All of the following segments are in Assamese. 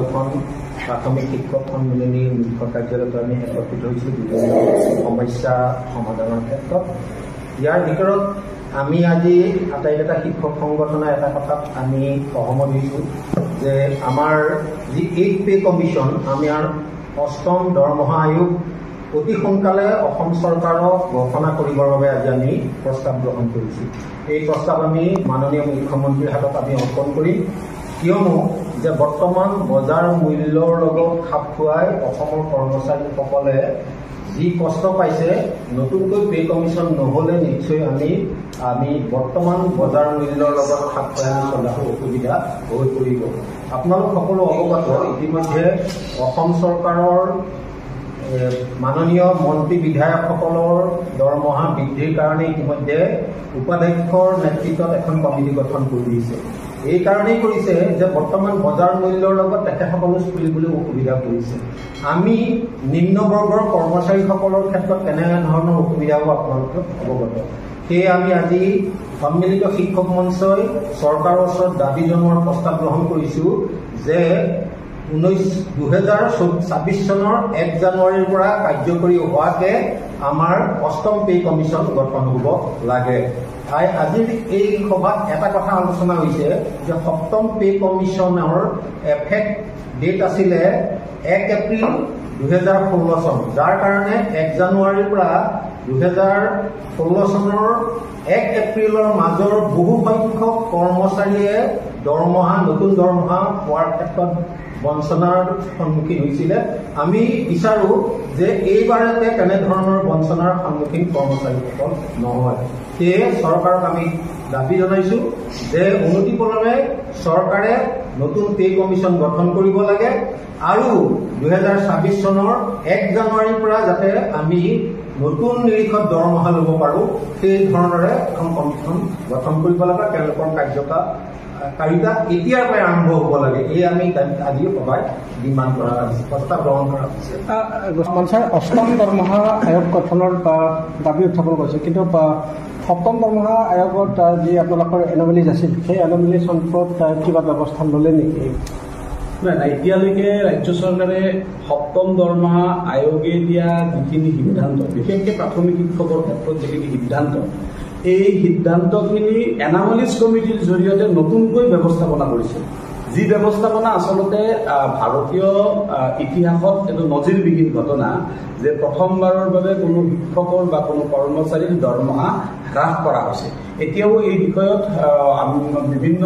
এখন প্ৰাথমিক শিক্ষক সন্মিলনীৰ মুখ্য কাৰ্যালয়ত আমি একত্ৰিত হৈছোঁ বিভিন্ন সমস্যা সমাধানৰ ক্ষেত্ৰত। ইয়াৰ ভিতৰত আমি আজি আটাইকেইটা শিক্ষক সংগঠনে এটা কথাত আমি সহমত হৈছোঁ যে আমাৰ যি 8 পে কমিশ্যন, আমাৰ 8ম দৰমহা আয়োগ অতি সোনকালে অসম চৰকাৰক ঘোষণা কৰিবৰ বাবে আজি আমি প্ৰস্তাৱ গ্ৰহণ কৰিছোঁ। এই প্ৰস্তাৱ আমি মাননীয় মুখ্যমন্ত্ৰীৰ হাতত আমি অৰ্পণ কৰিম, কিয়নো যে বৰ্তমান বজাৰ মূল্যৰ লগত খাপ খুৱাই অসমৰ কৰ্মচাৰীসকলে যি কষ্ট পাইছে, নতুনকৈ পে কমিশ্যন নহ'লে নিশ্চয় আমি বৰ্তমান বজাৰ মূল্যৰ লগত খাপ খুৱাই চলাটো অসুবিধা হৈ পৰিব। আপোনালোক সকলো অৱগত, ইতিমধ্যে অসম চৰকাৰৰ মাননীয় মন্ত্ৰী বিধায়কসকলৰ দৰমহা বৃদ্ধিৰ কাৰণে ইতিমধ্যে উপাধ্যক্ষৰ নেতৃত্বত এখন কমিটি গঠন কৰি দিছে। এই কাৰণেই কৰিছে যে বৰ্তমান বজাৰ মূল্যৰ লগত তেখেতসকলো চলিবলৈ অসুবিধা কৰিছে। আমি নিম্নবৰ্গৰ কৰ্মচাৰীসকলৰ ক্ষেত্ৰত কেনেধৰণৰ অসুবিধা হ'ব আপোনালোকে অৱগত। সেয়ে আমি আজি সন্মিলিত শিক্ষক মঞ্চই চৰকাৰৰ ওচৰত দাবী জনোৱাৰ প্ৰস্তাৱ গ্ৰহণ কৰিছোঁ যে 2026 চনৰ 1 জানুৱাৰীৰ পৰা কাৰ্যকৰী হোৱাকে আমাৰ 8ম পে কমিশ্যন গঠন হ'ব লাগে। আজিৰ এই সভাত এটা কথা আলোচনা হৈছে যে 7ম পে কমিশ্যনৰ এফেক্ট ডেট আছিলে 1 এপ্ৰিল 2016 চন, যাৰ কাৰণে 1 জানুৱাৰীৰ পৰা 2016 চনৰ 1 এপ্ৰিলৰ মাজৰ বহু সংখ্যক কৰ্মচাৰীয়ে নতুন দৰমহা পোৱাৰ ক্ষেত্ৰত বঞ্চনাৰ সন্মুখীন হৈছিলে। আমি বিচাৰো যে এইবাৰতে তেনেধৰণৰ বঞ্চনাৰ সন্মুখীন কৰ্মচাৰীসকল নহয়। সেয়ে চৰকাৰক আমি দাবী জনাইছো যে অনতিপলমে চৰকাৰে নতুন পে কমিশ্যন গঠন কৰিব লাগে আৰু 2026 চনৰ 1 জানুৱাৰীৰ পৰা যাতে আমি নতুন নিৰীক্ষত দৰমহা ল'ব পাৰোঁ, সেই ধৰণৰে এখন কমিশ্যন গঠন কৰিব লাগে। তেওঁলোকৰ কাৰ্যকাৰিতা এতিয়াৰ পৰাই আৰম্ভ হ'ব লাগে। এই আমি আজি সভাই ডিমাণ্ড কৰা হৈছে, প্ৰস্তাৱ গ্ৰহণ কৰা হৈছে। ছাৰ, 8ম দৰমহা আয়োগ গঠনৰ দাবী উত্থাপন কৰিছে, কিন্তু 7ম দৰমহা আয়োগত যি আপোনালোকৰ এনমেলিজ আছিল, সেই এনমেলিজ সম্পৰ্কত কিবা ব্যৱস্থা ল'লে নেকি? নাই, এতিয়ালৈকে ৰাজ্য চৰকাৰে 7ম দৰমহা আয়োগে দিয়া যিখিনি সিদ্ধান্ত, বিশেষকৈ প্ৰাথমিক শিক্ষকৰ ক্ষেত্ৰত যিখিনি সিদ্ধান্ত, এই সিদ্ধান্তখিনি এনামলিজ কমিটিৰ জৰিয়তে নতুনকৈ ব্যৱস্থাপনা কৰিছে। যি ব্যৱস্থাপনা আচলতে ভাৰতীয় ইতিহাসত এইটো নজিৰবিহীন ঘটনা যে প্ৰথমবাৰৰ বাবে কোনো শিক্ষকৰ বা কোনো কৰ্মচাৰীৰ দৰমহা হ্ৰাস কৰা হৈছে। এতিয়াও এই বিষয়ত বিভিন্ন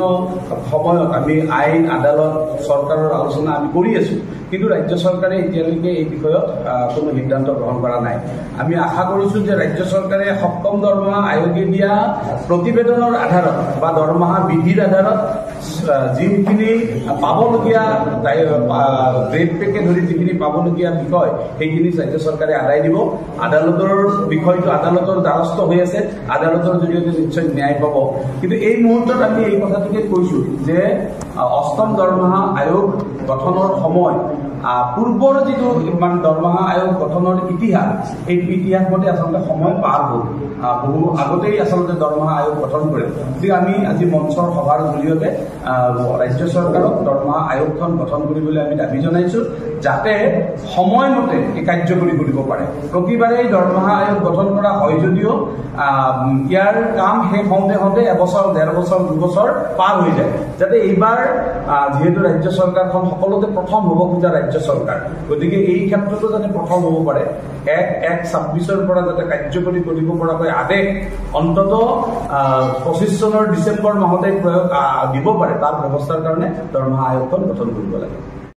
সময়ত আমি আইন, আদালত, চৰকাৰৰ আলোচনা আমি কৰি আছো, কিন্তু ৰাজ্য চৰকাৰে এতিয়ালৈকে এই বিষয়ত কোনো সিদ্ধান্ত গ্ৰহণ কৰা নাই। আমি আশা কৰিছো যে ৰাজ্য চৰকাৰে 7ম দৰমহা আয়োগে দিয়া প্ৰতিবেদনৰ আধাৰত বা দৰমহা বিধিৰ আধাৰত যিখিনি পাবলগীয়া গ্ৰেড পেকে ধৰি যিখিনি পাবলগীয়া বিষয়, সেইখিনি ৰাজ্য চৰকাৰে আদায় দিব। আদালতৰ বিষয়টো আদালতৰ দ্বাৰস্থ হৈ আছে, আদালতৰ জৰিয়তে নিশ্চয় ন্যায় পাব। কিন্তু এই মুহূৰ্তত আমি এই কথাটোকে কৈছো যে 8ম দৰমহা আয়োগ গঠনৰ সময় পূৰ্বৰ যিটো দৰমহা আয়োগ গঠনৰ ইতিহাস, এই ইতিহাস মতে আচলতে সময় পাৰ হ'ল, বহু আগতেই আচলতে দৰমহা আয়োগ গঠন কৰে। গতিকে আমি আজি মঞ্চৰ সভাৰ জৰিয়তে ৰাজ্য চৰকাৰক দৰমহা আয়োগখন গঠন কৰিবলৈ আমি দাবী জনাইছো, যাতে সময়মতে এই কাৰ্যকৰী কৰিব পাৰে। প্ৰতিবাৰে দৰমহা আয়োগ গঠন কৰা হয় যদিও ইয়াৰ কাম শেষ হওঁতে এবছৰ, 1.5 বছৰ, 2 বছৰ পাৰ হৈ যায়। যাতে এইবাৰ যিহেতু ৰাজ্য চৰকাৰখন সকলোতে প্ৰথম হ'ব খোজা ৰাজ্য চৰকাৰ, গতিকে এই ক্ষেত্ৰতো যাতে প্ৰথম হ'ব পাৰে, 1/1/26 পৰা যাতে কাৰ্যকৰী কৰিব পৰাকৈ আদেশ অন্তত 25 চনৰ ডিচেম্বৰ মাহতে প্ৰয়োগ দিব পাৰে, তাৰ ব্যৱস্থাৰ কাৰণে দৰমহা আয়োগখন গঠন কৰিব লাগে।